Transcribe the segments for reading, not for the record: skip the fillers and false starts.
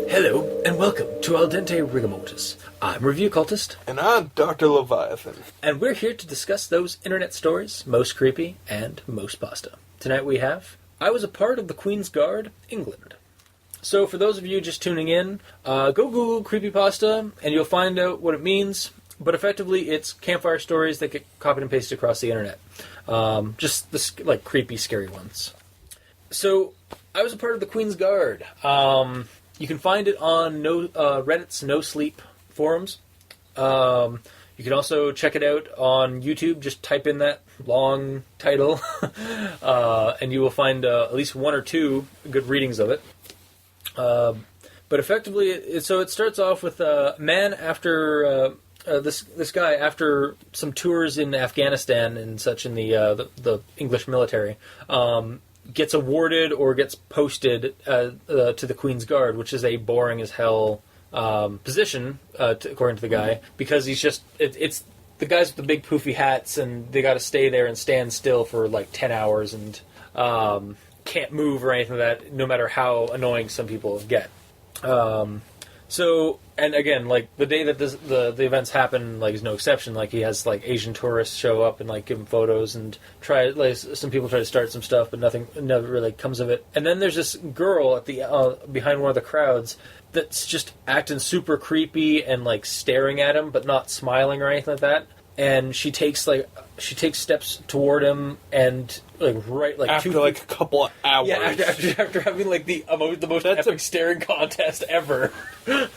Hello, and welcome to Aldenterigamortis. I'm Review Cultist. And I'm Dr. Leviathan. And we're here to discuss those internet stories, most creepy and most pasta. Tonight we have I Was a Part of the Queen's Guard, England. So for those of you just tuning in, go Google creepypasta and you'll find out what it means. But effectively, it's campfire stories that get copied and pasted across the internet. Just the creepy, scary ones. So I was a part of the Queen's Guard. You can find it on Reddit's NoSleep forums. You can also check it out on YouTube. Just type in that long title, and you will find at least one or two good readings of it. But effectively, it starts off with a man after this guy after some tours in Afghanistan and such in the English military. Gets awarded or gets posted to the Queen's Guard, which is a boring as hell position, according to the guy, because he's just it's the guys with the big poofy hats, and they got to stay there and stand still for like 10 hours and can't move or anything like that, no matter how annoying some people get. So, and again, like the day that the events happen, like is no exception. Like he has like Asian tourists show up and like give him photos and some people try to start some stuff, but nothing never really comes of it. And then there's this girl at the behind one of the crowds that's just acting super creepy and like staring at him, but not smiling or anything like that. And she takes steps toward him, and after a couple of hours. Yeah, after having like the most epic staring contest ever. Kind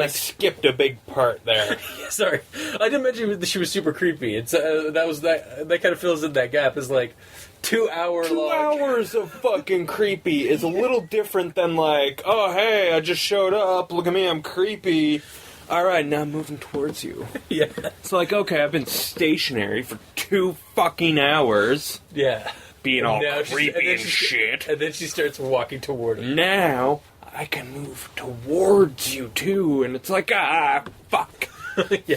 of skipped a big part there. Yeah, sorry, I didn't mention that she was super creepy. It's that kind of fills in that gap. Is like 2 hour long. 2 hours of fucking creepy is a little different than like, oh hey, I just showed up. Look at me, I'm creepy. Alright, now I'm moving towards you. Yeah. It's like, okay, I've been stationary for 2 fucking hours. Yeah. Being all creepy and shit. And then she starts walking toward him. Now, I can move towards you too, and it's like, fuck. Yeah.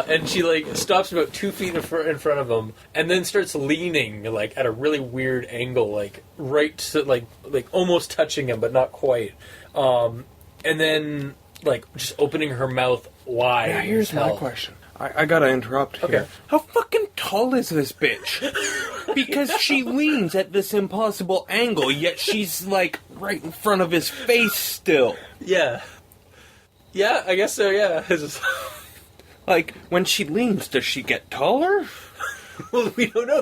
And she, stops about 2 feet in front of him, and then starts leaning, at a really weird angle, right to, almost touching him, but not quite. And then... just opening her mouth wide. Now, here's my question. I gotta interrupt here. Okay. How fucking tall is this bitch? Because she leans at this impossible angle, yet she's, right in front of his face still. Yeah. Yeah, I guess so, yeah. When she leans, does she get taller? Well, we don't know.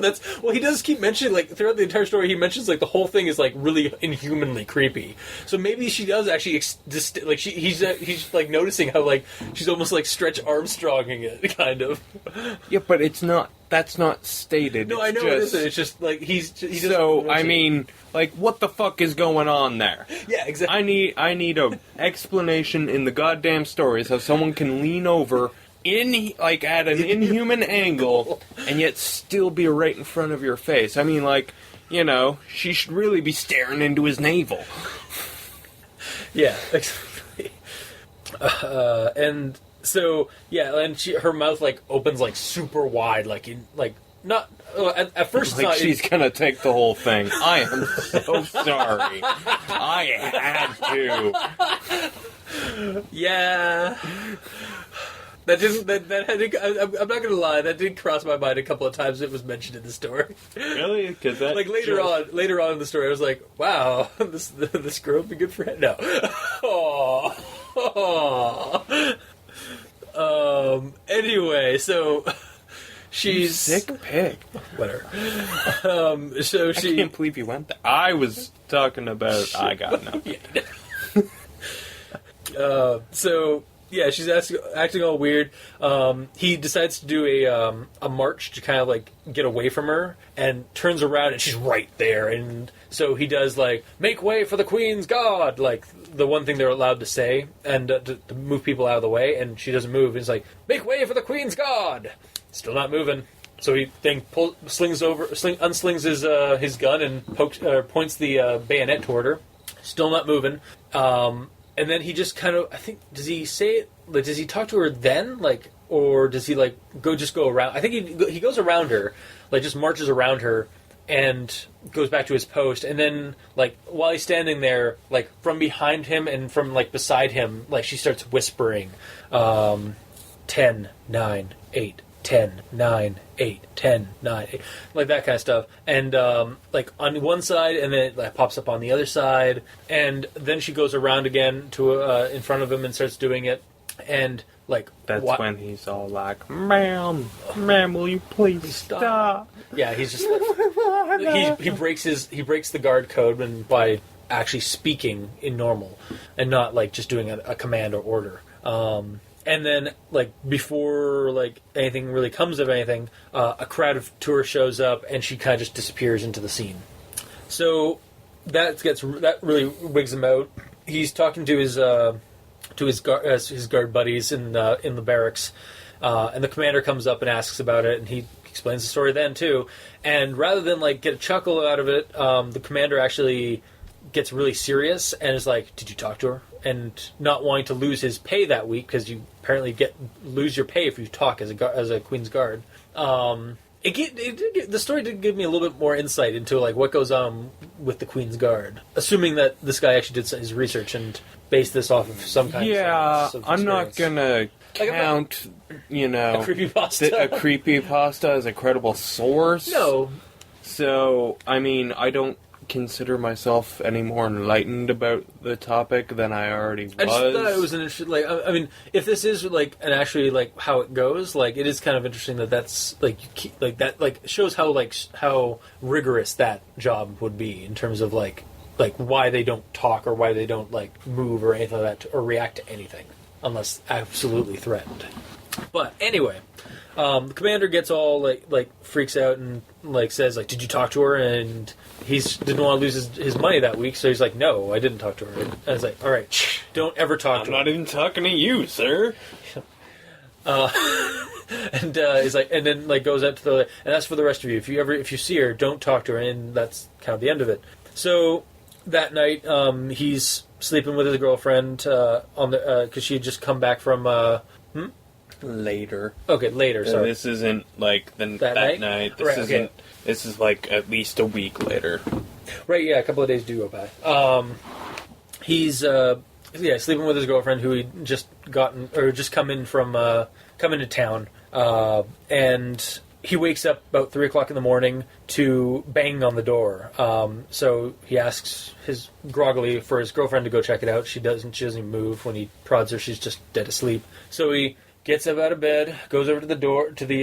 He does keep mentioning, throughout the entire story, he mentions, the whole thing is, really inhumanly creepy. So maybe she does actually, he's noticing how, she's almost, Stretch Armstronging it, kind of. Yeah, but that's not stated. No, it's I know it isn't. It's just, what the fuck is going on there? Yeah, exactly. I need a explanation in the goddamn stories how someone can lean over at an inhuman angle, and yet still be right in front of your face. I mean, she should really be staring into his navel. Yeah, exactly. And so, yeah, and her mouth, opens, super wide, not... At first, she's gonna take the whole thing. I am so sorry. I had to. Yeah... I'm not gonna lie, that did cross my mind a couple of times. It was mentioned in the story. Really? Because that later on in the story, I was like, "Wow, this girl would be good for him." No. Anyway, so she's sick pig. Whatever. So she. I can't believe you went there. I was talking about. I got nothing. So. Yeah, she's acting all weird. He decides to do a march to kind of get away from her, and turns around and she's right there. And so he does make way for the Queen's Guard, the one thing they're allowed to say, and to move people out of the way. And she doesn't move. And he's like, make way for the Queen's Guard. Still not moving. So he then unslings his gun and points the bayonet toward her. Still not moving. And then he just kind of, I think, does he say it? Like, does he talk to her then? Like, or does he like go around? I think he goes around her, like just marches around her, and goes back to his post. And then like while he's standing there, like from behind him and from like beside him, like she starts whispering, 10, 9, 8. 10, 9, 8, 10, 9, 8, like that kind of stuff. And like on one side, and then it like, pops up on the other side. And then she goes around again to in front of him and starts doing it. And like that's when he's all like, "Ma'am, will you please stop?" Yeah, he's just like, he breaks the guard code and by actually speaking in normal and not like just doing a command or order. And then, like, before, like, anything really comes of anything, a crowd of tourists shows up, and she kind of just disappears into the scene. So, that really wigs him out. He's talking to his guard buddies in the barracks, and the commander comes up and asks about it, and he explains the story then, too. And rather than, like, get a chuckle out of it, the commander actually gets really serious and is like, "Did you talk to her?" And not wanting to lose his pay that week, because you apparently lose your pay if you talk as a Queen's Guard. The story did give me a little bit more insight into like what goes on with the Queen's Guard, assuming that this guy actually did his research and based this off of some kind of I'm not gonna count, a creepypasta. A creepypasta as a credible source. No. So, I mean, I don't consider myself any more enlightened about the topic than I already was. I just thought it was an interesting, like, I mean, if this is like an actually like how it goes, like it is kind of interesting that's like you keep, like that like shows how rigorous that job would be in terms of like why they don't talk or why they don't like move or anything like that or react to anything unless absolutely threatened. But anyway, the commander gets all like freaks out and like says like, "Did you talk to her?" And he didn't want to lose his money that week, so he's like, "No, I didn't talk to her." And I was like, "All right, don't ever talk to her." I'm not even talking to you, sir. And he's like, and then like goes out to the, and that's for the rest of you. If you see her, don't talk to her, and that's kind of the end of it. So that night, he's sleeping with his girlfriend because she had just come back from. Later. Okay, later. So sorry. this isn't like that night. This right, isn't. okay. This is like at least a week later. Right. Yeah, a couple of days do go by. He's sleeping with his girlfriend who he just come into town, and he wakes up about 3:00 in the morning to banging on the door. So he asks groggily for his girlfriend to go check it out. She doesn't even move. When he prods her, she's just dead asleep. So he gets up out of bed, goes over to the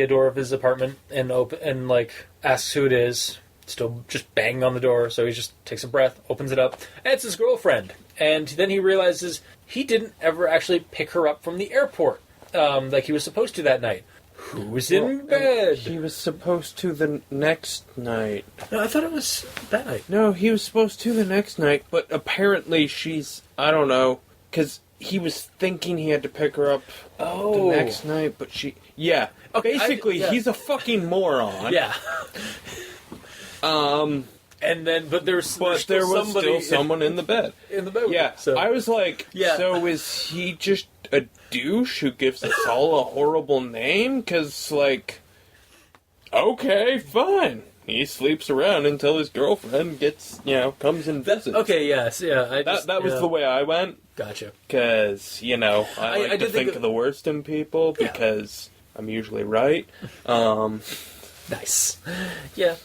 door of his apartment, and asks who it is. Still just banging on the door. So he just takes a breath, opens it up, and it's his girlfriend. And then he realizes he didn't ever actually pick her up from the airport like he was supposed to that night. Who was in bed? He was supposed to the next night. No, I thought it was that night. No, he was supposed to the next night, but apparently she's, I don't know, because he was thinking he had to pick her up the next night, but she... Yeah. Okay, basically, he's a fucking moron. Yeah. And then, but there was still someone in the bed. In the bed. Yeah. So I was like, so is he just a douche who gives us all a horrible name? Because, like, okay, fine. He sleeps around until his girlfriend comes and visits. Okay, yes, yeah. That was the way I went. Gotcha. Because, I like to think of the worst in people because I'm usually right. Nice. Yeah.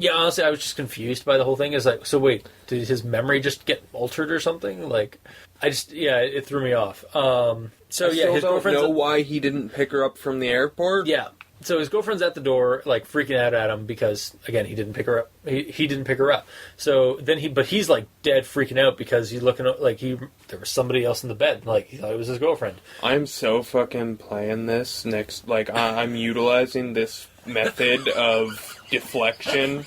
Yeah, honestly, I was just confused by the whole thing. It's like, so wait, did his memory just get altered or something? Like, it threw me off. So his girlfriend's know why he didn't pick her up from the airport? Yeah. So his girlfriend's at the door, like, freaking out at him because, again, he didn't pick her up. He didn't pick her up. So then he's, like, dead freaking out because he's looking, like, there was somebody else in the bed. Like, he thought it was his girlfriend. I'm so fucking playing this next, like, I'm utilizing this method of deflection.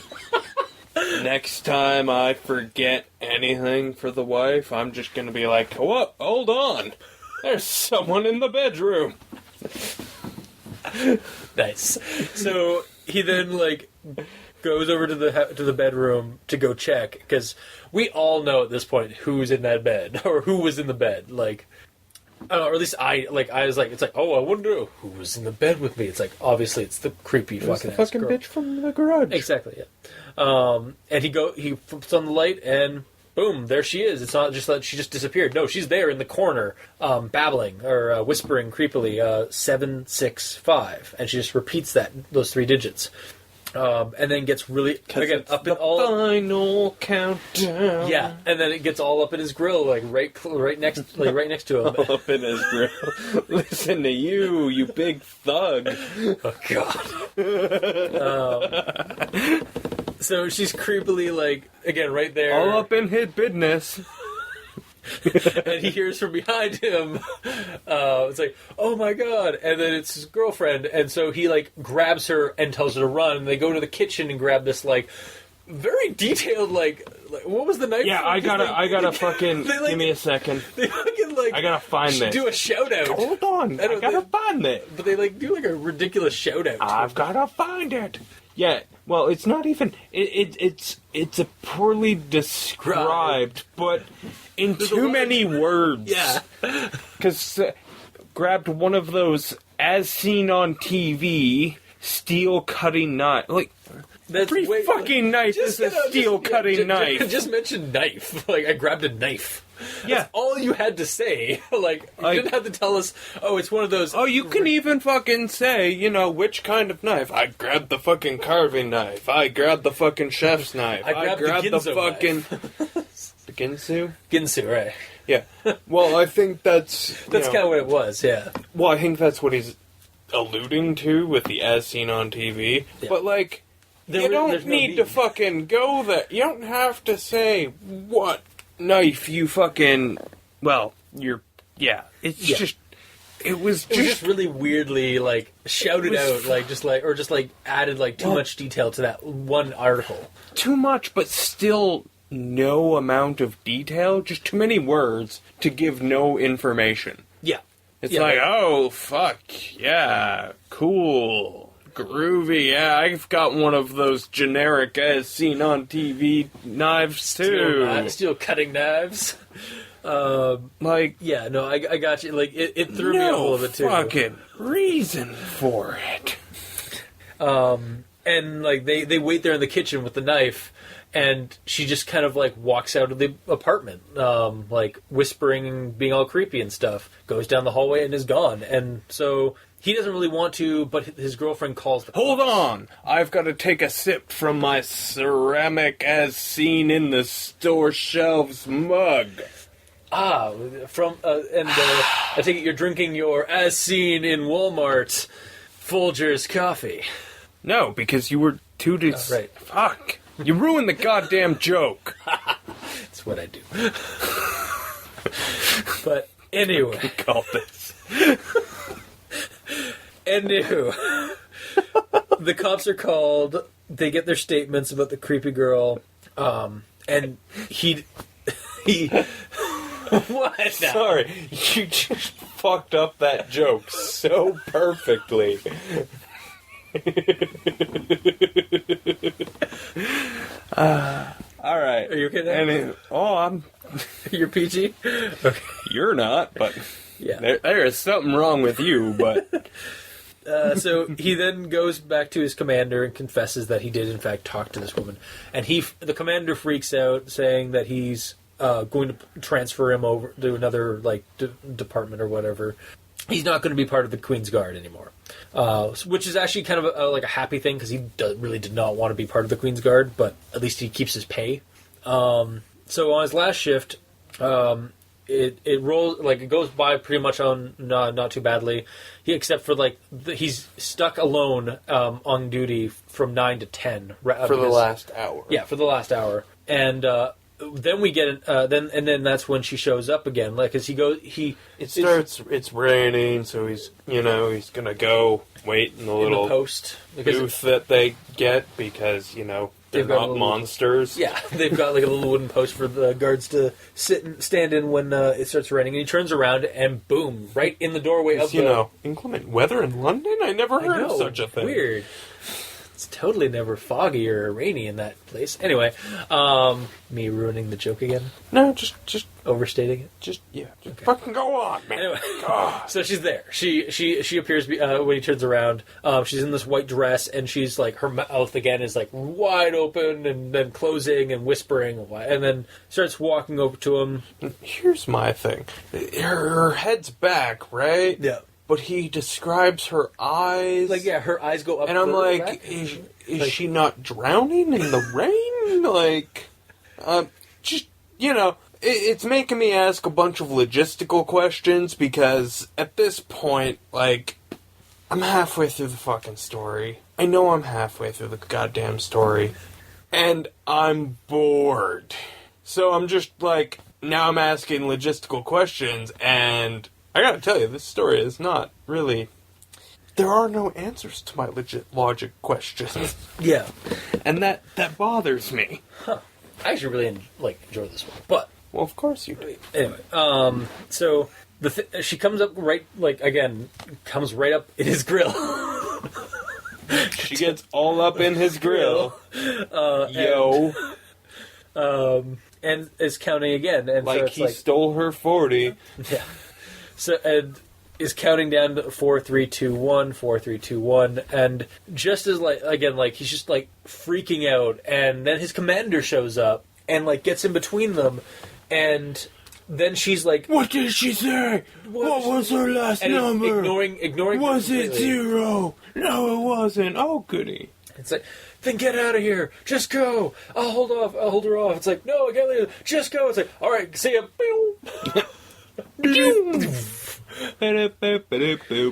Next time I forget anything for the wife, I'm just gonna be like, "What? Hold on. There's someone in the bedroom." Nice. So he then, like, goes over to the bedroom to go check, because we all know at this point who's in that bed, or who was in the bed. Like, I don't know, or at least I was like, it's like, oh, I wonder who was in the bed with me. It's like, obviously, it's the creepy fucking fucking girl. bitch from the garage. Exactly, yeah. And he flips on the light, and boom, there she is. It's not just that she just disappeared. No, she's there in the corner, babbling or whispering creepily, 765, and she just repeats those 3 digits. And then gets really again up in all final countdown. Yeah, and then it gets all up in his grill, like right next to him. All up in his grill. Listen to you big thug. Oh God. So she's creepily like again right there, all up in his business. and he hears from behind him. It's like, oh my God, and then it's his girlfriend, and so he like grabs her and tells her to run. And they go to the kitchen and grab this like very detailed like what was the knife? Yeah, I gotta fucking give me a second. They fucking like I gotta find this. Do a shout out. Hold on, I gotta find it. But they like do like a ridiculous shout out. I've gotta find it. Yeah, well, it's not even. It's a poorly described, but in too many words. Yeah, because grabbed one of those as seen on TV steel cutting knife. Like that's every fucking knife is a steel cutting knife. Just mention knife. Like I grabbed a knife. Yeah. That's all you had to say. Like, you didn't have to tell us, oh, it's one of those... Oh, you can even fucking say, which kind of knife. I grabbed the fucking carving knife. I grabbed the fucking chef's knife. I grabbed the fucking... knife. The Ginsu? Ginsu, right. Yeah. Well, I think that's... That's kind of what it was, yeah. Well, I think that's what he's alluding to with the as seen on TV. Yeah. But, like, you don't need to fucking go there. You don't have to say what knife you fucking... Well, you're... Yeah. It's just... It was just really weirdly, like, shouted out, like, or just added, like, too much detail to that one article. Too much, but still no amount of detail. Just too many words to give no information. Yeah. It's like, oh, fuck, yeah, cool, groovy, yeah, I've got one of those generic as seen on TV knives, too. Steel cutting knives. Like... Yeah, no, I got you. Like, it threw me off a little bit, too. No fucking reason for it. And, like, they wait there in the kitchen with the knife, and she just kind of, like, walks out of the apartment, like, whispering and being all creepy and stuff, goes down the hallway and is gone. And so he doesn't really want to, but his girlfriend calls the cops. Hold on! I've got to take a sip from my ceramic as seen in the store shelves mug. Ah, I take it you're drinking your as seen in Walmart Folgers coffee. No, because you were too right. Fuck. You ruined the goddamn joke. That's what I do. But anyway. What do we call this? Anywho. The cops are called. They get their statements about the creepy girl. And he what now? Sorry, you just fucked up that joke so perfectly. Alright. Are you okay now? You're PG? Okay. You're not, but yeah. There is something wrong with you, but... So he then goes back to his commander and confesses that he did in fact talk to this woman. And the commander freaks out, saying that he's going to transfer him over to another like department or whatever. He's not going to be part of the Queen's Guard anymore, which is actually kind of like a happy thing, because he really did not want to be part of the Queen's Guard, but at least he keeps his pay. So on his last shift, it rolls, like, it goes by pretty much on not too badly, except for like he's stuck alone on duty from 9 to 10 for the last hour. Yeah, for the last hour, and then we get then that's when she shows up again, like, as it's raining, so he's gonna go wait in the little post booth that they get, because they're not monsters. Yeah, they've got like a little wooden post for the guards to stand in when it starts raining. And he turns around and boom, right in the doorway of inclement weather in London? I never heard of such a thing. Weird. It's totally never foggy or rainy in that place. Anyway, me ruining the joke again. No, just Overstating it. Just fucking go on, man. Anyway, so she's there. She appears when he turns around. She's in this white dress, and she's like, her mouth again is like wide open, and then closing and whispering, and then starts walking over to him. Here's my thing. Her head's back, right? Yeah. But he describes her eyes. Like, yeah, her eyes go up. And I'm like, back. is she not drowning in the rain? Like, just, it's making me ask a bunch of logistical questions because at this point, like, I'm halfway through the fucking story. I know I'm halfway through the goddamn story. And I'm bored. So I'm just like, now I'm asking logistical questions, and I gotta tell you, this story is not really... There are no answers to my logic questions. Yeah. And that bothers me. Huh. I actually really enjoy this one, but... Well, of course you do. Anyway, so she comes up comes right up in his grill. She gets all up in his grill. Yo. And is counting again. And like so it's he stole her 40. Yeah. So, and is counting down to 4, 3, 2, 1, 4, 3, 2, 1, and just as he's just freaking out, and then his commander shows up and gets in between them, and then she's like, "What did she say? What was her last number? Ignoring. Was it 0? No, it wasn't. Oh, goody." It's like, then get out of here. Just go. I'll hold her off. It's like, no, I can't leave. Just go. It's like, all right, see ya. And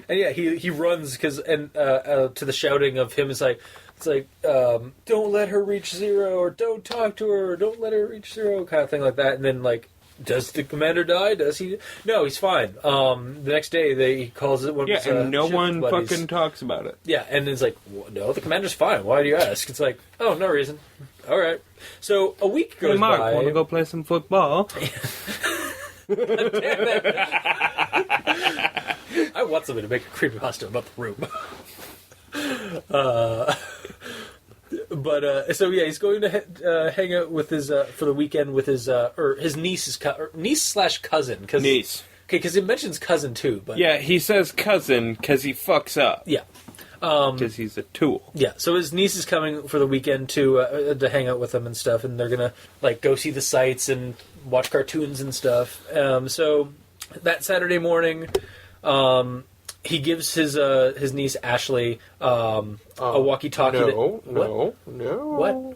yeah, he runs to the shouting of him. It's like, don't let her reach 0, or don't talk to her, or don't let her reach 0, kind of thing like that. And then does the commander die? Does he? No, he's fine. The next day he calls it one. Yeah, and no one fucking talks about it. Yeah, and it's like, no, the commander's fine. Why do you ask? It's like, oh, no reason. All right. So a week goes hey, Mark, by. Want to go play some football? Damn it. I want somebody to make a creepypasta about the room. So yeah, he's going to hang out with his for the weekend with his niece/cousin. Niece. Okay, because he mentions cousin too. But yeah, he says cousin because he fucks up. Yeah. Because he's a tool. Yeah, so his niece is coming for the weekend to hang out with him and stuff, and they're gonna go see the sights and watch cartoons and stuff. So that Saturday morning, he gives his niece Ashley a walkie-talkie. No.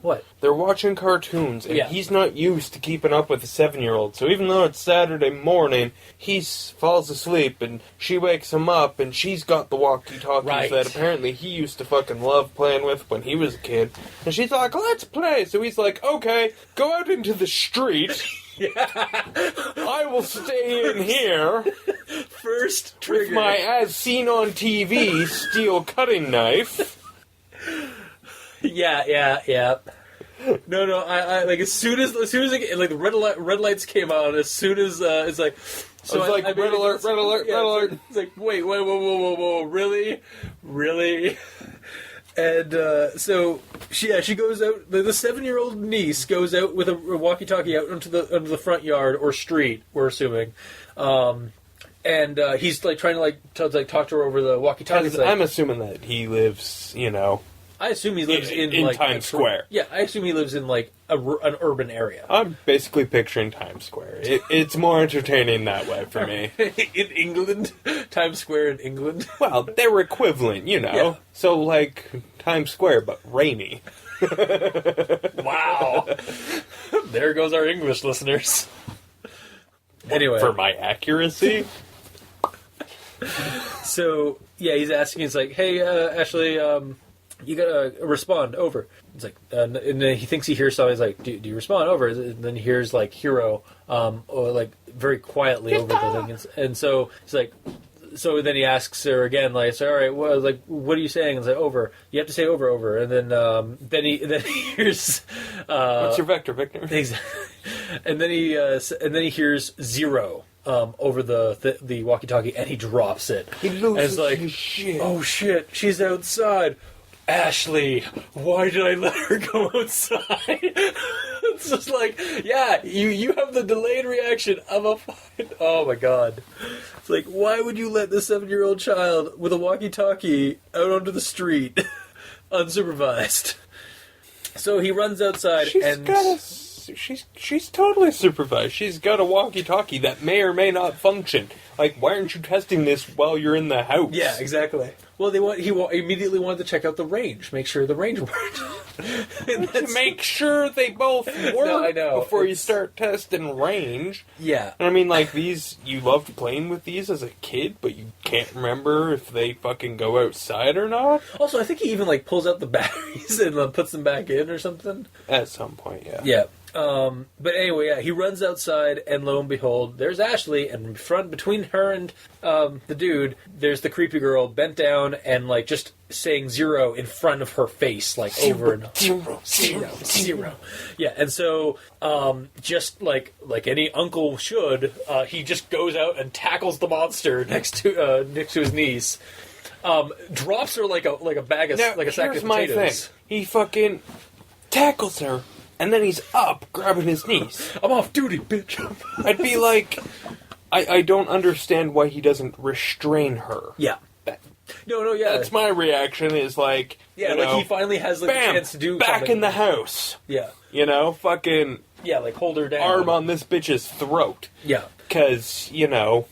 What? They're watching cartoons, and he's not used to keeping up with a 7-year-old. So even though it's Saturday morning, he falls asleep, and she wakes him up, and she's got the walkie-talkies that apparently he used to fucking love playing with when he was a kid. And she's like, "Let's play." So he's like, "Okay, go out into the street." I will stay in here. First trigger. With my as seen on TV steel cutting knife. Yeah. No. I as soon as the red lights came on, as soon as it's like. So I was like, red alert. It's like, wait, whoa, really? And so she goes out. The 7-year-old niece goes out with a walkie-talkie out onto the front yard or street. We're assuming, and he's trying to talk to her over the walkie-talkie. I'm assuming that he lives, I assume he lives in Times Square. Yeah, I assume he lives in an urban area. I'm basically picturing Times Square. It's more entertaining that way for me. In England, Times Square in England. Well, they're equivalent, Yeah. So Times Square, but rainy. Wow. There goes our English listeners. Anyway, for my accuracy. So yeah, he's asking. He's like, "Hey, Ashley, you gotta respond over." He's like, and then he thinks he hears something. He's like, "Do you respond over?" And then he hears Hero, or very quietly over the thing, and so he's like. So then he asks her again, all right, what are you saying? And it's over. You have to say over, and then he hears. What's your vector, Victor? Exactly. And then he hears 0 over the walkie-talkie, and he drops it. He loses his shit. Oh shit, she's outside. Ashley, why did I let her go outside? It's just like, yeah, you have the delayed reaction of a fine. Oh my god. It's like, why would you let this 7-year-old child with a walkie-talkie out onto the street unsupervised? So he runs outside She's totally supervised. She's got a walkie-talkie that may or may not function. Like, why aren't you testing this while you're in the house? Yeah, exactly. Well, he immediately wanted to check out the range, make sure the range worked. To make sure they both work No, I know. before you start testing range. Yeah. And I mean, like, these, you loved playing with these as a kid, but you can't remember if they fucking go outside or not? Also, I think he even, like, pulls out the batteries and puts them back in or something. At some point, yeah. Yeah. But anyway, yeah, he runs outside, and lo and behold, there's Ashley, and between her and the dude, there's the creepy girl bent down and, like, just saying 0 in front of her face, like, over and over. 0. Yeah, and so, just like any uncle should, he just goes out and tackles the monster next to his niece. Drops her like a bag of Now, like a sack of here's my potatoes. thing. He fucking tackles her, and then he's up, grabbing his niece. I'm off duty, bitch. I'd be like, I don't understand why he doesn't restrain her. Yeah. No, yeah. That's my reaction, is like, Yeah, you like know, he finally has like bam, a chance to do back something. in the house. Yeah. You know, fucking Yeah, like hold her down. arm on this bitch's throat. Yeah. Because, you know...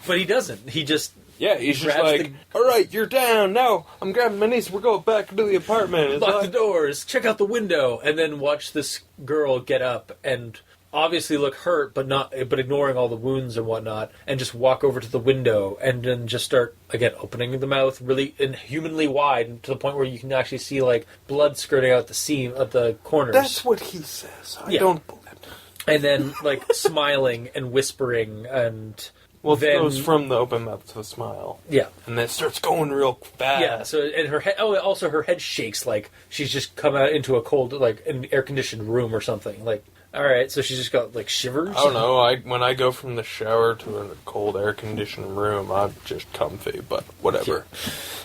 But he doesn't. He just... Yeah, he's just grabs like, alright, you're down, now I'm grabbing my niece, we're going back into the apartment. It's lock like, the doors, check out the window, and then watch this girl get up and obviously look hurt, but ignoring all the wounds and whatnot, and just walk over to the window and then just start, again, opening the mouth really inhumanly wide to the point where you can actually see, like, blood skirting out the seam at the corners. That's what he says. I don't believe it. And then, like, smiling and whispering and... Well, then, it goes from the open mouth to the smile. Yeah. And then it starts going real fast. Yeah, so, and her head, also her head shakes like she's just come out into a cold, like, an air-conditioned room or something. Like, alright, so she's just got, like, shivers? I don't know, when I go from the shower to a cold air-conditioned room, I'm just comfy, but whatever.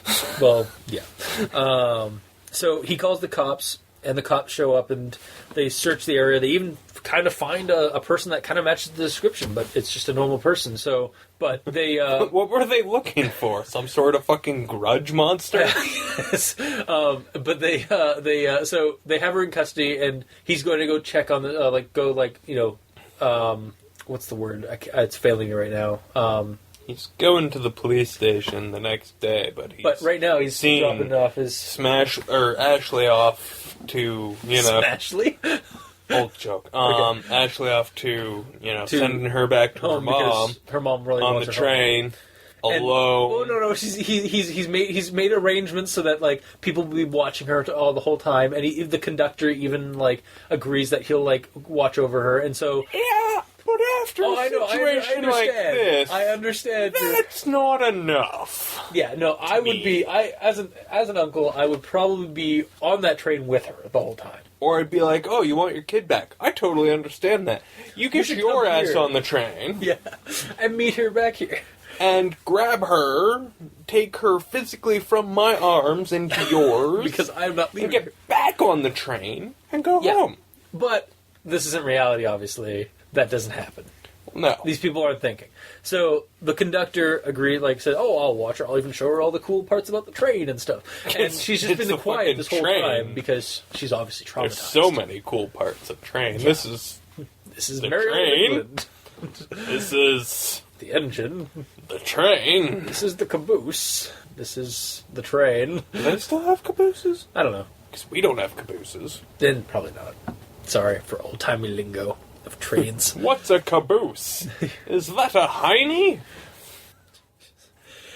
Yeah. Well, yeah. So he calls the cops, and the cops show up, and they search the area. They even kind of find a person that kind of matches the description, but it's just a normal person. So, but they... What were they looking for? Some sort of fucking grudge monster? Yes. But so they have her in custody, and he's going to go check on the, what's the word? It's failing me right now. He's going to the police station the next day, but right now he's dropping off his... Ashley off to, Ashley? Old joke. Ashley off to sending her back to her mom. Her mom really on wants the her train, alone. Oh no! He's made arrangements so that, like, people will be watching her the whole time, and the conductor even, like, agrees that he'll, like, watch over her, and so yeah. But after a situation like this, I understand. That's not enough. Yeah, no, I would be. As an uncle, I would probably be on that train with her the whole time. Or I'd be like, "Oh, you want your kid back? I totally understand that. You get your ass here. on the train, yeah, and meet her back here, and grab her, take her physically from my arms into yours, because I'm not leaving. And get back on the train and go home." But this isn't reality, obviously. That doesn't happen. No. These people aren't thinking. So the conductor agreed, said, "Oh, I'll watch her. I'll even show her all the cool parts about the train and stuff." And she's just been quiet this whole time because she's obviously traumatized. There's so many cool parts of train. Yeah. This is the train. This is the engine. The train. This is the caboose. This is the train. Do they still have cabooses? I don't know. Because we don't have cabooses. Then probably not. Sorry for old-timey lingo of trains. What's a caboose? Is that a hiney?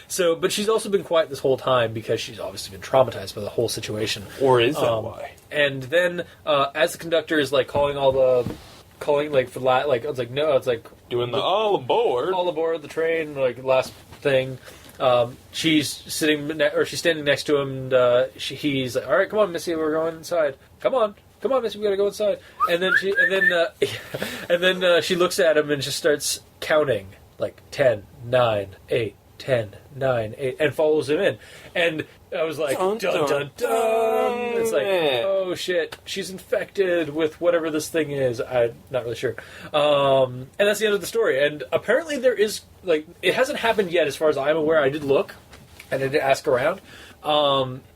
So, but she's also been quiet this whole time because she's obviously been traumatized by the whole situation. Or is that why? And then, as the conductor is, like, calling, it's like, no, it's like... Doing the all aboard the train, like, last thing. She's standing next to him, and he's like, "All right, come on, Missy, we're going inside. Come on, Missy, we gotta go inside." And then she looks at him and just starts counting, like 10, 9, 8, 10, 9, 8, and follows him in. And I was like, dun, dun, dun. It's like, oh, shit, she's infected with whatever this thing is. I'm not really sure. And that's the end of the story. And apparently there is, like, it hasn't happened yet as far as I'm aware. I did look, and I did ask around.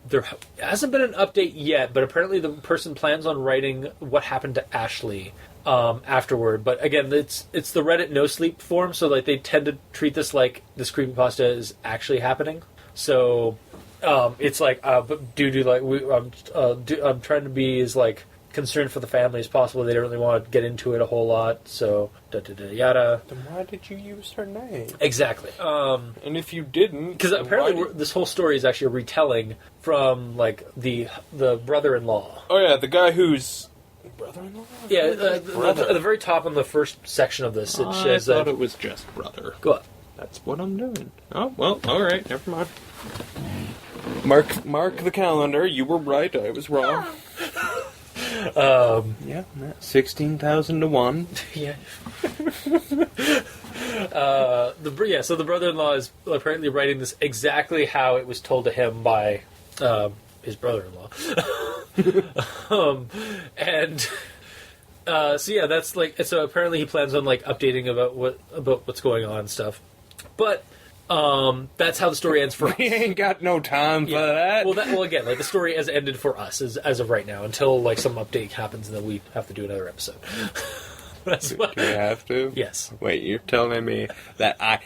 There hasn't been an update yet, but apparently the person plans on writing what happened to Ashley afterward. But again, it's the Reddit NoSleep forum, so like they tend to treat this like this creepypasta is actually happening. So it's like, but due to like I'm trying to be as like concerned for the family as possible. They don't really want to get into it a whole lot. So yada. Then why did you use her name? Exactly. And if you didn't, because apparently this whole story is actually a retelling from like the brother-in-law. Oh yeah, the guy who's brother-in-law. Yeah, brother. At the very top on the first section of this, it says I thought it was just brother. Go up. That's what I'm doing. Oh well, all right, never mind. Mark the calendar. You were right. I was wrong. Yeah, 16,000 to 1. Yeah. So the brother-in-law is apparently writing this exactly how it was told to him by his brother-in-law. So yeah, that's like, so apparently he plans on like updating about what's going on and stuff. But that's how the story ends for us. We ain't got no time for that. Well, again, like the story has ended for us as of right now until like some update happens and then we have to do another episode. Do we have to? Yes. Wait, you're telling me that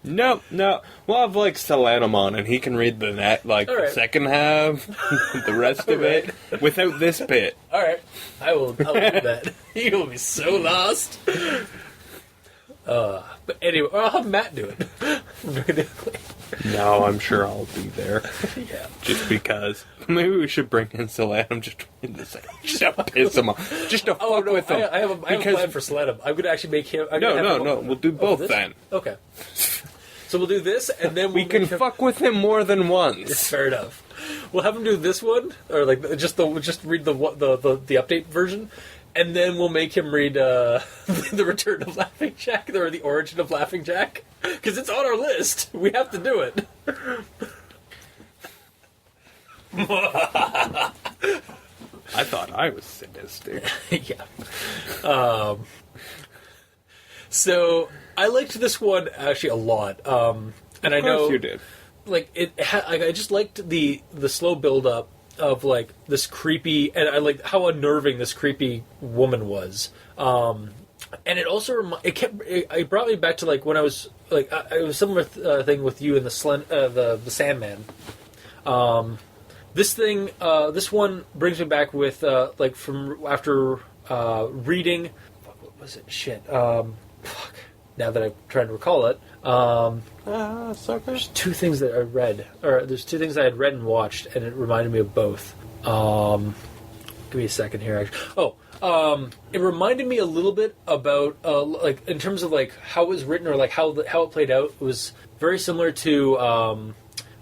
No. We'll have like Salanum on and he can read the the second half, the rest of it, without this bit. Alright. I will do that. You will be so lost. But anyway, I'll have Matt do it. No, I'm sure I'll be there. Yeah. Just because. Maybe we should bring in Salanum just to piss him off. Just to fuck with him. I have a plan for Salanum. I'm going to actually make him... No. We'll do both then. Okay. So we'll do this, and then we can fuck with him more than once. Yes, fair enough. We'll have him do this one, or like just read the update version, and then we'll make him read the Return of Laughing Jack, or the Origin of Laughing Jack, because it's on our list. We have to do it. I thought I was sadistic. Yeah. So I liked this one actually a lot, and I know you did. Like I just liked the slow build up of like this creepy, and I liked how unnerving this creepy woman was. And it also it brought me back to like when I was like it was a similar thing with you and the Sandman. This one brings me back with like from after reading. What was it? Shit. Fuck. Now that I'm trying to recall it, there's two things that I read, or there's two things I had read and watched, and it reminded me of both. Give me a second here. Actually. It reminded me a little bit about like in terms of like how it was written or like how it played out. It was very similar to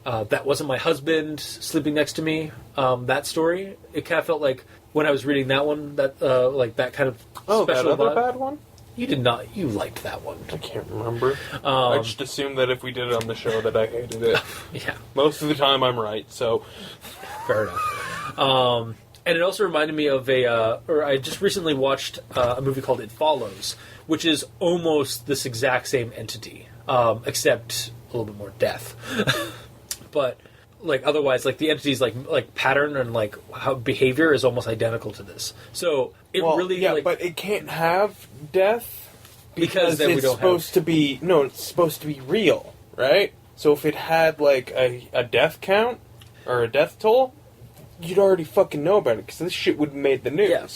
That Wasn't My Husband Sleeping Next to Me. That story. It kind of felt like when I was reading that one, that like that kind of special that other vibe. bad one. You did not. You liked that one. I can't remember. I just assumed that if we did it on the show that I hated it. Yeah. Most of the time I'm right, so... Fair enough. And it also reminded me of I just recently watched a movie called It Follows, which is almost this exact same entity, except a little bit more death. But... like otherwise, like the entity's like pattern and like how behavior is almost identical to this. So but it can't have death because then it's supposed to be it's supposed to be real, right? So if it had like a death count or a death toll, you'd already fucking know about it because this shit would have made the news. Yeah.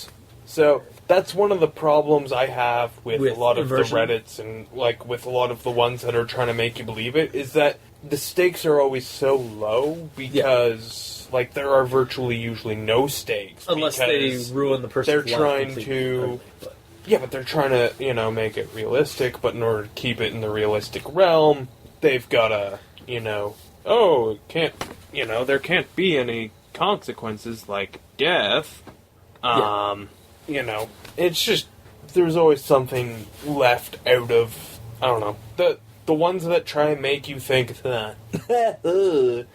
So that's one of the problems I have with a lot of immersion. the Reddits and like with a lot of the ones that are trying to make you believe it is that the stakes are always so low because like there are virtually usually no stakes unless they ruin the person's they're life trying to but they're trying to make it realistic, but in order to keep it in the realistic realm they've gotta it can't there can't be any consequences like death. It's just there's always something left out of I don't know. The the ones that try and make you think that... the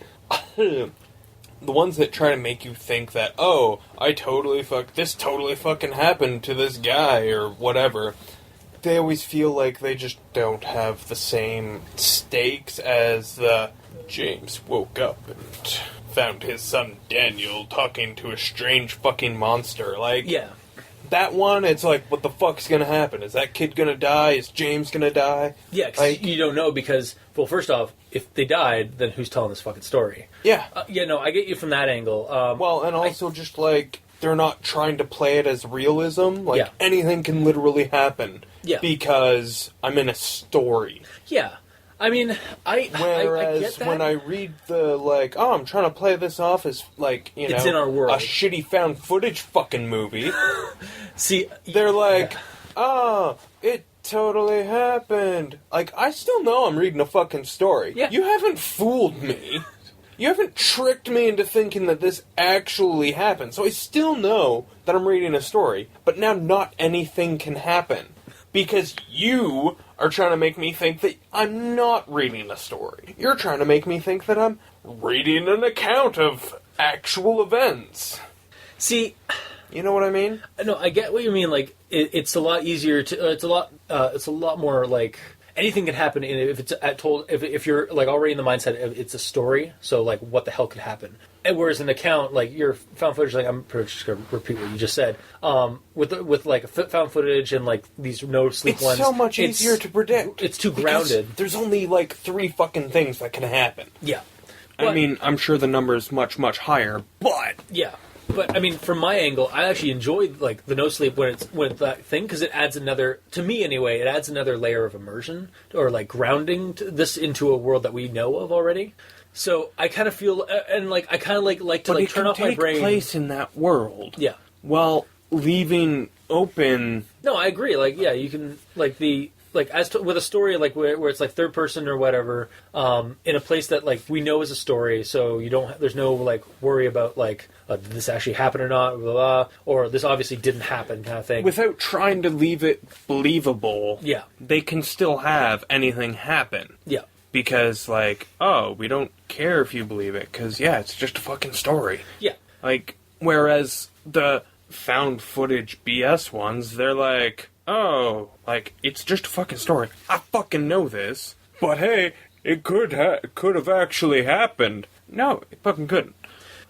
ones that try to make you think that, oh, this totally fucking happened to this guy, or whatever, they always feel like they just don't have the same stakes as the James woke up and found his son Daniel talking to a strange fucking monster. Like, Yeah. that one, it's like, what the fuck's gonna happen? Is that kid gonna die? Is James gonna die? Yeah, 'cause Like- you don't know because, well, first off, if they died, then who's telling this fucking story? Yeah. Yeah, no, I get you from that angle. Well, and also just like, they're not trying to play it as realism. Like, Yeah. anything can literally happen. Yeah. Because I'm in a story. Yeah. I mean, I Whereas get that. when I read the, like, oh, I'm trying to play this off as, like, you know, It's in our world. a shitty found footage fucking movie, See, they're like, oh, it totally happened. Like, I still know I'm reading a fucking story. Yeah. You haven't fooled me. You haven't tricked me into thinking that this actually happened. So I still know that I'm reading a story, but now not anything can happen. Because you are trying to make me think that I'm not reading a story. You're trying to make me think that I'm reading an account of actual events. see, You know what I mean? no, I get what you mean. Like, it's a lot easier to. It's a lot more like anything can happen if it's told. If you're like already in the mindset of it's a story, so like what the hell could happen? And whereas an account, like your found footage, like I'm pretty just gonna repeat what you just said. With like found footage and like these NoSleep ones, It's so much easier to predict. It's too because grounded. There's only like 3 fucking things that can happen. Yeah, I But- mean, I'm sure the number is much, much higher, but yeah. But I mean, from my angle, I actually enjoyed like the NoSleep when it's that thing because it adds another, to me anyway, it adds another layer of immersion or like grounding this into a world that we know of already. So I kind of feel, and like I kind of like to but like it turn can off my take brain. place in that world. Yeah. While leaving open. No, I agree. Like, yeah, you can like the like as to, with a story like where it's like third person or whatever, in a place that like we know is a story, so you don't there's no like worry about like did this actually happen or not, blah, blah, or this obviously didn't happen kind of thing. Without trying to leave it believable, Yeah. they can still have anything happen. Yeah. Because, like, oh, we don't care if you believe it, because, yeah, it's just a fucking story. Yeah. Like, whereas the found footage BS ones, they're like, oh, like, it's just a fucking story. I fucking know this, but hey, it could have actually happened. No, it fucking couldn't.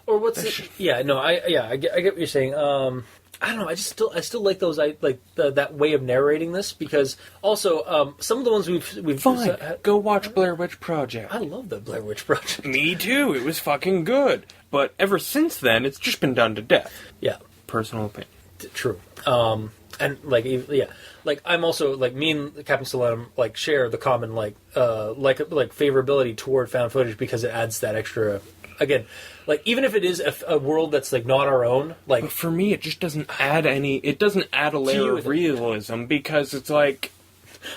Or what's it? Yeah, no, I get what you're saying. I don't know. I still like those. I like that way of narrating this because also some of the ones we've Fine, go watch Blair Witch Project. I love the Blair Witch Project. Me too. It was fucking good. But ever since then, it's just been done to death. Yeah, Personal opinion. true. And like yeah, like I'm also like me and Captain Solenum like share the common like favorability toward found footage because it adds that extra. Again, like even if it is a world that's like not our own, like But for me, it just doesn't add any. It doesn't add a layer you, of realism because it's like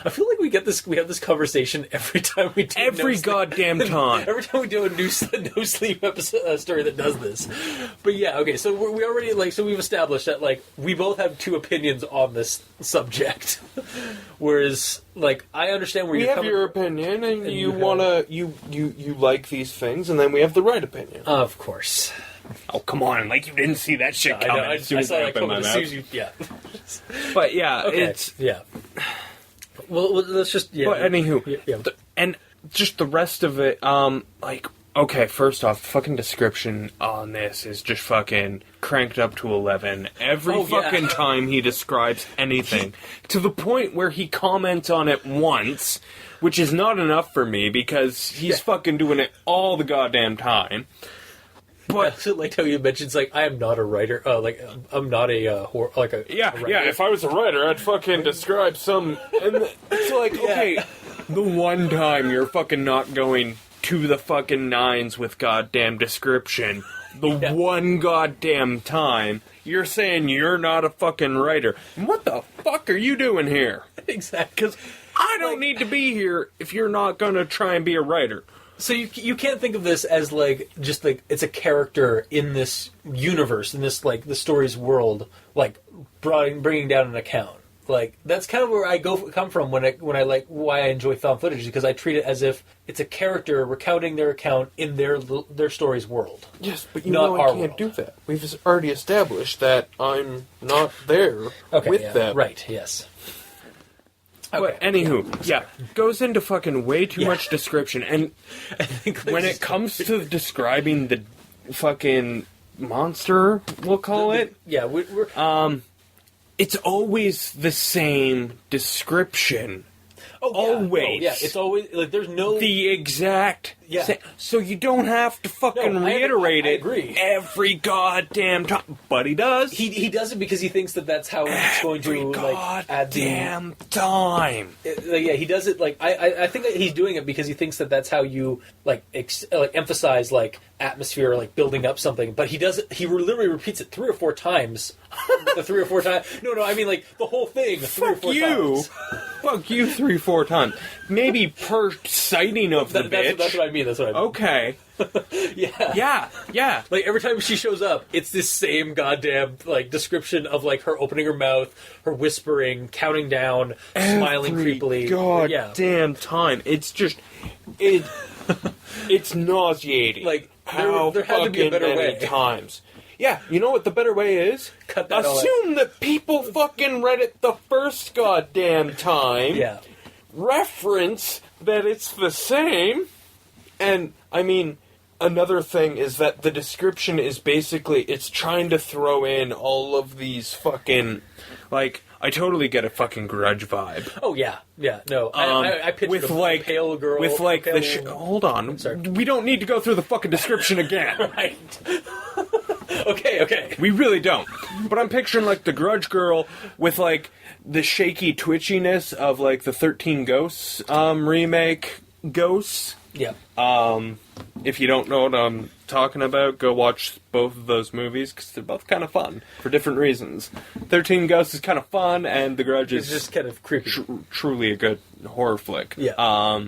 I feel like we have this conversation every time we do every NoSleep. goddamn time. Every time we do a no sleep episode story that does this, but yeah, okay. So we already we've established that like we both have two opinions on this subject, whereas like I understand where We you're have coming. your opinion, and you you have- wanna you like these things, and then we have the right opinion. Of course, Oh come on! Like you didn't see that shit I know. coming I as soon as saw I that opened my coming as soon mouth. as you. Yeah. But yeah, Okay. it's. Yeah. Well, let's just. Yeah. But anywho, Yeah. and just the rest of it, like, okay, first off, the fucking description on this is just fucking cranked up to 11 every Oh, yeah. fucking time he describes anything. To the point where he comments on it once, which is not enough for me because he's fucking doing it all the goddamn time. I also liked how you mentioned, it's like, I am not a writer. Like, I'm not a a writer. Yeah, if I was a writer, I'd fucking describe some... And it's like, okay, the one time you're fucking not going to the fucking nines with goddamn description, the one goddamn time, you're saying you're not a fucking writer. What the fuck are you doing here? Exactly. Because I don't need to be here if you're not gonna try and be a writer. So you can't think of this as like just like it's a character in this universe, in this like the story's world, like bringing down an account. Like, that's kind of where I come from when I like why I enjoy found footage, because I treat it as if it's a character recounting their account in their story's world. Yes, but you know I can't do that. We've already established that I'm not there with them. Right, yes. But anywho, goes into fucking way too much description, and I think when it comes to describing the fucking monster, we'll call it. Yeah, we're it's always the same description. Oh, yeah. Always. Oh, yeah, it's always, like, there's no... The exact... Yeah. So you don't have to fucking reiterate I it agree. every goddamn time. But he does. He does it because he thinks that's how he's going to, like, add the... Goddamn time. He does it, like, I think that he's doing it because he thinks that's how you, like, emphasize, like, atmosphere, like, building up something. But he does it, he literally repeats it 3 or 4 times. The 3 or 4 times... No, I mean, like, the whole thing 3 or 4 times. Fuck you 3-4 times. Maybe per sighting of the bitch. That's what I mean. That's what I mean. Okay. Yeah. Like, every time she shows up, it's this same goddamn, like, description of, like, her opening her mouth, her whispering, counting down, smiling creepily. Goddamn time. It's just... It's nauseating. Like, how there had to be a better way. Times. Yeah, you know what the better way is? Cut that Assume that people fucking read it the first goddamn time. Yeah. Reference that it's the same. And, I mean, another thing is that the description is basically, it's trying to throw in all of these fucking, like, I totally get a fucking Grudge vibe. Oh, yeah. Yeah, no. I pictured with, a like, pale girl. With, like, pale... hold on. Sorry. We don't need to go through the fucking description again. Right. Okay. We really don't. But I'm picturing, like, the Grudge girl with, like, the shaky twitchiness of, like, the 13 Ghosts remake Ghosts. Yeah. If you don't know what I'm talking about, go watch both of those movies, because they're both kind of fun, for different reasons. 13 Ghosts is kind of fun, and The Grudge is just kind of creepy. Truly a good horror flick. Yeah.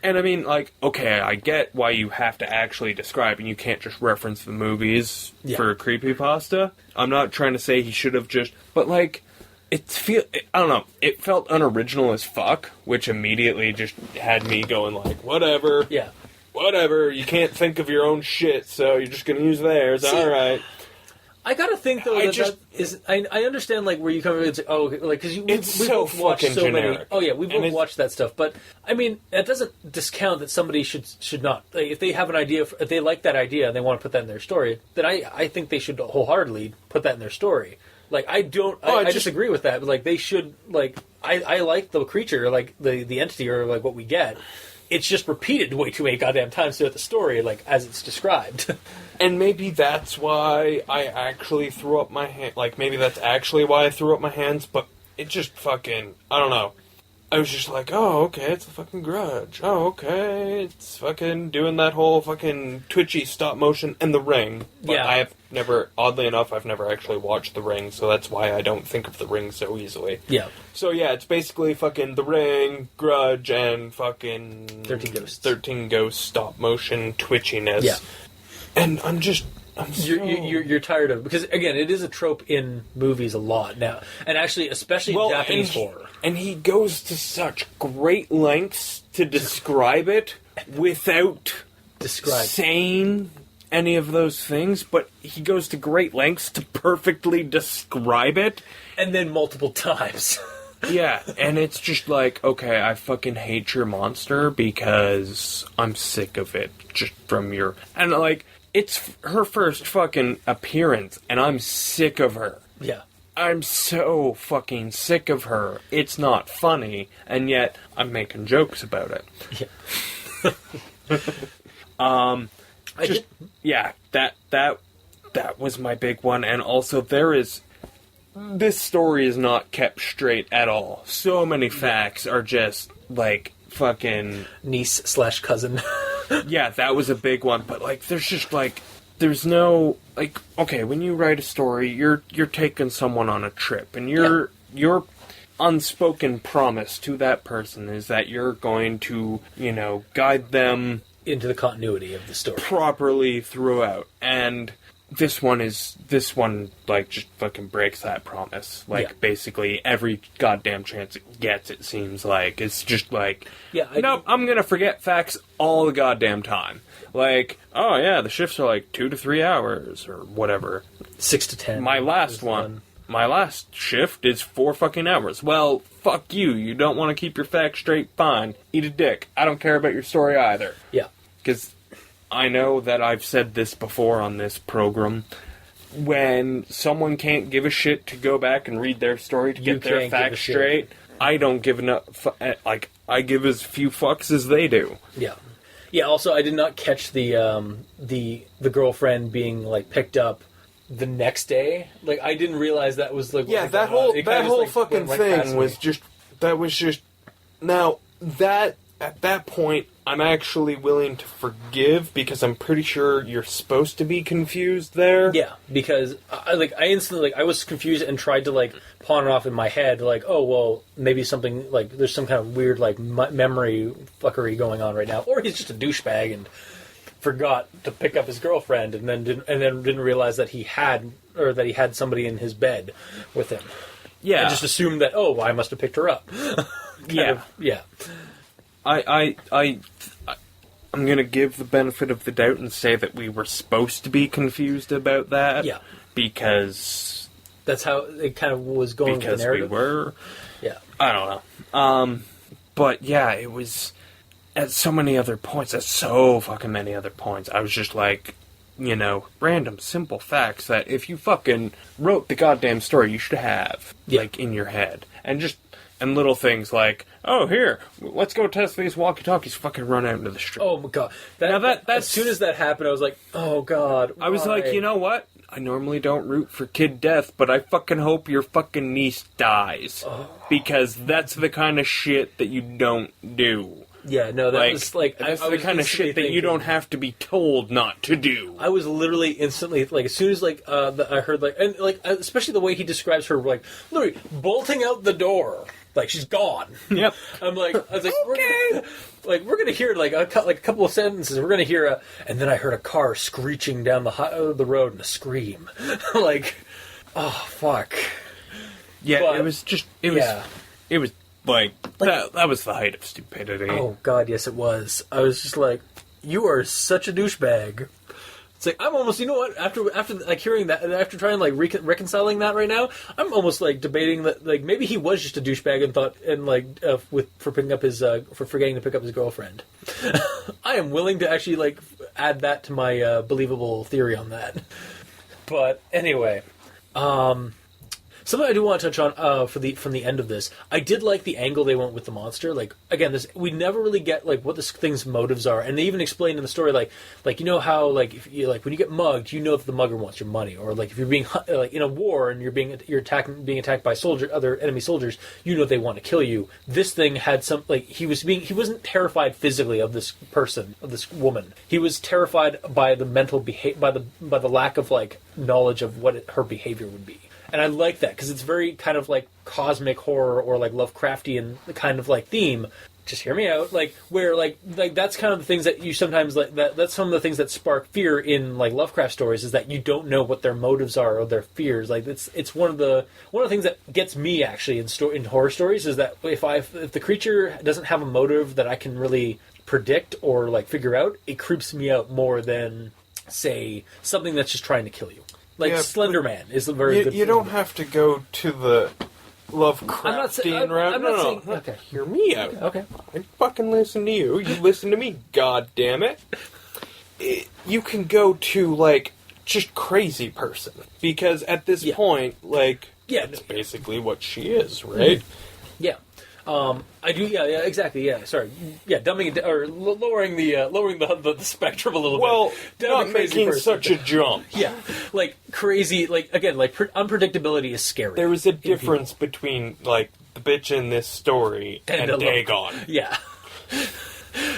And I mean, like, okay, I get why you have to actually describe, and you can't just reference the movies for a creepypasta. I'm not trying to say he should have just... But, like, I don't know, it felt unoriginal as fuck, which immediately just had me going, like, whatever. Yeah. Whatever, you can't think of your own shit, so you're just gonna use theirs, alright. I gotta think, though, I understand, like, where you come from. It's like, oh, like, because we both watched so generic. many. Oh, yeah, we both watched that stuff. But, I mean, that doesn't discount that somebody should not. Like, if they have an idea, if they like that idea and they want to put that in their story, then I think they should wholeheartedly put that in their story. Like, I disagree with that, but, like, they should, like, I like the creature, like, the entity, or, like, what we get. It's just repeated way too many goddamn times throughout the story, like, as it's described. And maybe that's why I actually threw up my hand. Like, maybe that's actually why I threw up my hands, but it just fucking... I don't know. I was just like, oh, okay, it's a fucking Grudge. Oh, okay, it's fucking doing that whole fucking twitchy stop motion and The Ring. But I have never... Oddly enough, I've never actually watched The Ring, so that's why I don't think of The Ring so easily. Yeah. So, yeah, it's basically fucking The Ring, Grudge, and fucking... 13 Ghosts. 13 Ghosts stop motion twitchiness. Yeah. And you're tired of, because again, it is a trope in movies a lot now, and actually, especially Japanese horror. And he goes to such great lengths to describe it without saying any of those things, but he goes to great lengths to perfectly describe it, and then multiple times. Yeah, and it's just like, okay, I fucking hate your monster because I'm sick of it just from your... And, like, it's her first fucking appearance, and I'm sick of her. Yeah. I'm so fucking sick of her. It's not funny, and yet I'm making jokes about it. Yeah. That was my big one, and also this story is not kept straight at all. So many facts are just, like, fucking... Niece/cousin. Yeah, that was a big one, but, like, there's just, like... There's no... Like, okay, when you write a story, you're taking someone on a trip, and your unspoken promise to that person is that you're going to, guide them... into the continuity of the story. Properly throughout, and... this one, like, just fucking breaks that promise. Like, basically, every goddamn chance it gets, it seems like. It's just like, nope, I'm gonna forget facts all the goddamn time. Like, oh yeah, the shifts are like 2 to 3 hours, or whatever. 6 to 10. My last shift is 4 fucking hours. Well, fuck you. You don't want to keep your facts straight? Fine. Eat a dick. I don't care about your story either. Yeah. Because I know that I've said this before on this program. When someone can't give a shit to go back and read their story to get their facts straight, I don't give enough. Like, I give as few fucks as they do. Yeah. Yeah. Also, I did not catch the girlfriend being like picked up the next day. Like, I didn't realize that was like that whole fucking thing was just now that. At that point, I'm actually willing to forgive because I'm pretty sure you're supposed to be confused there. Yeah, because I instantly, I was confused and tried to, like, pawn it off in my head, like, oh, well, maybe something, like, there's some kind of weird, like, memory fuckery going on right now. Or he's just a douchebag and forgot to pick up his girlfriend and then didn't realize that he had somebody in his bed with him. Yeah. And just assumed that, oh, well, I must have picked her up. Yeah. I'm going to give the benefit of the doubt and say that we were supposed to be confused about that. Yeah. Because... that's how it kind of was going with the narrative. Because we were. Yeah. I don't know. But yeah, it was... At so many other points, I was just like, you know, random, simple facts that if you fucking wrote the goddamn story, you should have, like, in your head. And little things like, oh, here, let's go test these walkie-talkies. Fucking run out into the street. Oh, my God. As soon as that happened, I was like, oh, God, why? I was like, you know what? I normally don't root for kid death, but I fucking hope your fucking niece dies. Oh. Because that's the kind of shit that you don't do. Yeah, no, was like... That's the kind of shit that you don't have to be told not to do. I was literally instantly, like, as soon as, like, I heard, like... And, like, especially the way he describes her, like, literally bolting out the door. Like, she's gone. Yep. I was like, okay. We're gonna hear, like, a couple of sentences. We're gonna hear and then I heard a car screeching down the road and a scream. Like, oh, fuck. Yeah, but, it was like that was the height of stupidity. Oh, God, yes, it was. I was just like, you are such a douchebag. It's like, I'm almost, you know what, after like hearing that, after trying like reconciling that right now, I'm almost like debating that like maybe he was just a douchebag and thought for forgetting to pick up his girlfriend. I am willing to actually like add that to my believable theory on that. But anyway, something I do want to touch on from the end of this, I did like the angle they went with the monster. Like, again, we never really get like what this thing's motives are, and they even explained in the story like you know how like if you like when you get mugged, you know that the mugger wants your money, or like if you're being like in a war and being attacked by other enemy soldiers, you know they want to kill you. This thing had some like he wasn't terrified physically of this person, of this woman. He was terrified by the mental by the lack of like knowledge of what her behavior would be. And I like that, because it's very kind of like cosmic horror or like Lovecraftian kind of like theme. Just hear me out. Like, where like that's kind of the things that you sometimes like, that's some of the things that spark fear in like Lovecraft stories, is that you don't know what their motives are or their fears. Like, it's one of the things that gets me actually in horror stories, is that if the creature doesn't have a motive that I can really predict or like figure out, it creeps me out more than, say, something that's just trying to kill you. Like, Slender Man is a very good... You don't have to go to the Lovecraftian route. No. Okay. Hear me out. Okay. I fucking listen to you. You listen to me, goddammit. You can go to, like, just crazy person. Because at this point, like, that's basically what she is, right? Yeah. I do, yeah, exactly, yeah, sorry. Yeah, dumbing it, or lowering the spectrum a little bit. Well, not making such a jump. Yeah, like, crazy, like, again, like, unpredictability is scary. There was a difference between, like, the bitch in this story and Dagon. Yeah.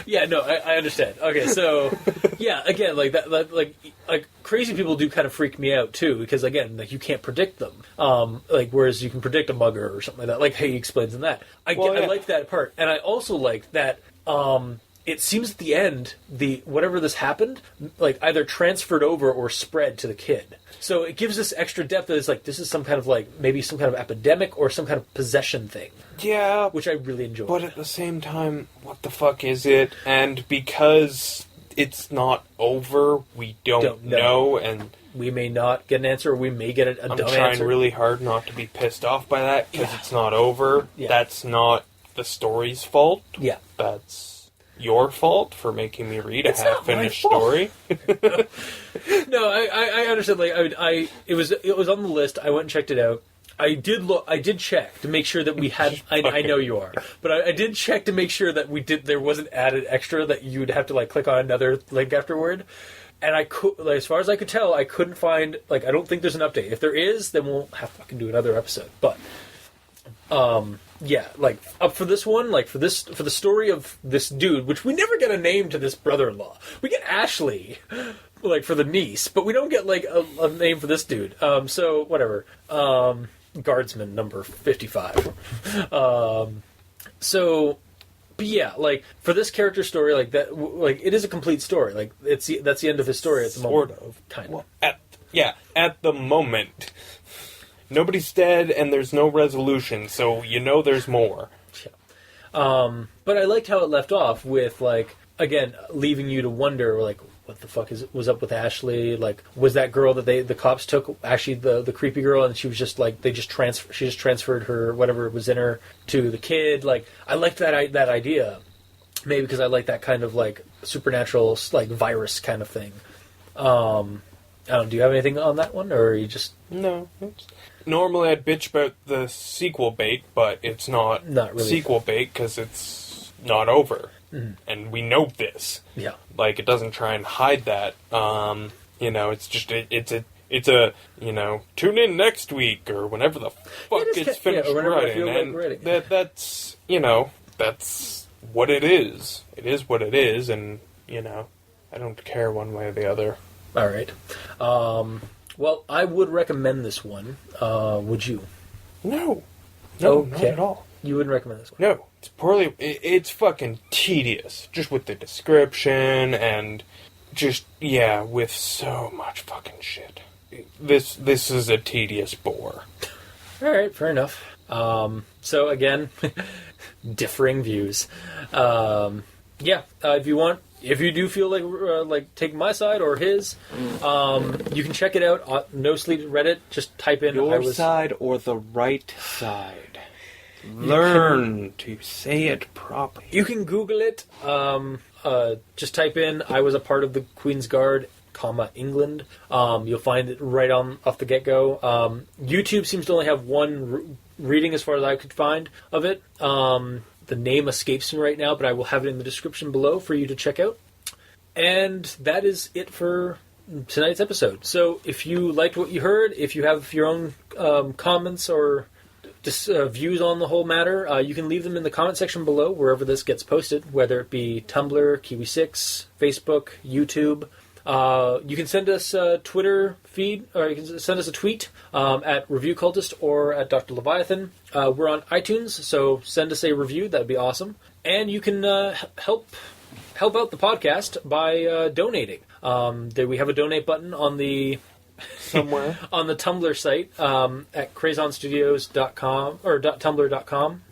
Yeah, no, I understand. Okay, so, yeah, again, like, that like, crazy people do kind of freak me out, too, because, again, like, you can't predict them. Like, whereas you can predict a mugger or something like that, like he explains in that. I like that part. And I also like that, it seems at the end, the whatever this happened, like either transferred over or spread to the kid. So it gives this extra depth that is like, this is some kind of like, maybe some kind of epidemic or some kind of possession thing. Yeah. Which I really enjoy. But at the same time, what the fuck is it? And because it's not over, we don't know, and we may not get an answer, or we may get a dumb answer. I'm trying really hard not to be pissed off by that, because it's not over. Yeah. That's not the story's fault. Yeah. That's your fault for making me read a half-finished story. No, I understand. Like, it was on the list. I went and checked it out. I did check to make sure that we had. I know you are, but I did check to make sure that there wasn't added extra that you would have to like click on another link afterward. And I could, like, as far as I could tell, I couldn't find. Like, I don't think there's an update. If there is, then we'll have to fucking do another episode. But, yeah, like up for this one, like for the story of this dude, which we never get a name to this brother-in-law. We get Ashley, like for the niece, but we don't get like a name for this dude. So whatever. Guardsman number 55. So, but yeah, like for this character story, like that, like it is a complete story. Like that's the end of his story at the moment, kind of. At the moment, nobody's dead and there's no resolution, so you know there's more. Yeah. But I liked how it left off with like again leaving you to wonder, like, what the fuck was up with Ashley? Like, was that girl that the cops took actually the creepy girl, and she was just like she just transferred her whatever was in her to the kid? Like, I liked that idea, maybe because I like that kind of like supernatural like virus kind of thing. I don't know, do you have anything on that one, or are you just no? Normally I'd bitch about the sequel bait, but it's not really sequel bait because it's not over. Mm-hmm. And we know this. Yeah. Like, it doesn't try and hide that. You know, it's just, it's a, you know, tune in next week, or whenever the fuck it's finished writing. And that's, you know, that's what it is. It is what it is, and, you know, I don't care one way or the other. All right. Well, I would recommend this one. Would you? No. No, not at all. You wouldn't recommend this one? No. It's fucking tedious. Just with the description and just, yeah, with so much fucking shit. This is a tedious bore. Alright, fair enough. So again, differing views. If you do feel like taking my side or his, you can check it out on NoSleep Reddit. Just type in your side or the right side. Learn to say it properly. You can Google it. Just type in "I was a part of the Queen's Guard, England." You'll find it right off the get-go. YouTube seems to only have one reading as far as I could find of it. The name escapes me right now, but I will have it in the description below for you to check out. And that is it for tonight's episode. So if you liked what you heard, if you have your own comments or views on the whole matter, you can leave them in the comment section below wherever this gets posted, whether it be Tumblr, Kiwi6, Facebook, YouTube. You can send us a Twitter feed, or you can send us a tweet at Review Cultist or at Dr. Leviathan. We're on iTunes, so send us a review. That'd be awesome. And you can help out the podcast by donating. We have a donate button on the somewhere on the Tumblr site at crazonstudios.com or .tumblr.com.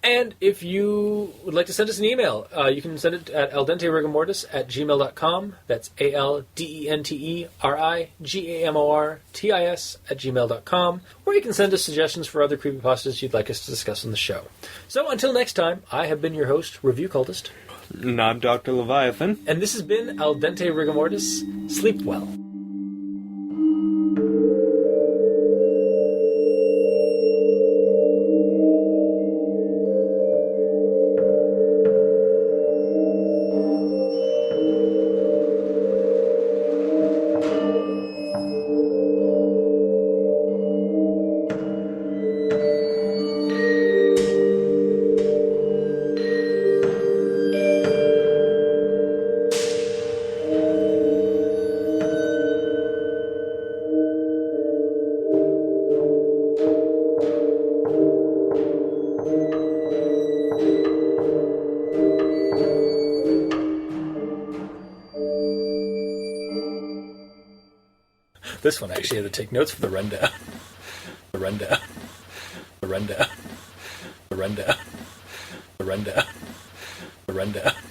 And if you would like to send us an email, you can send it at aldenterigamortis@gmail.com. That's aldenterigamortis@gmail.com. Or you can send us suggestions for other creepypastas you'd like us to discuss on the show. So until next time, I have been your host, Review Cultist. And I'm Dr. Leviathan. And this has been Al Dente Rigamortis. Sleep well. This one actually had to take notes for the rundown. The rundown. The rundown. The rundown. The rundown. The rundown.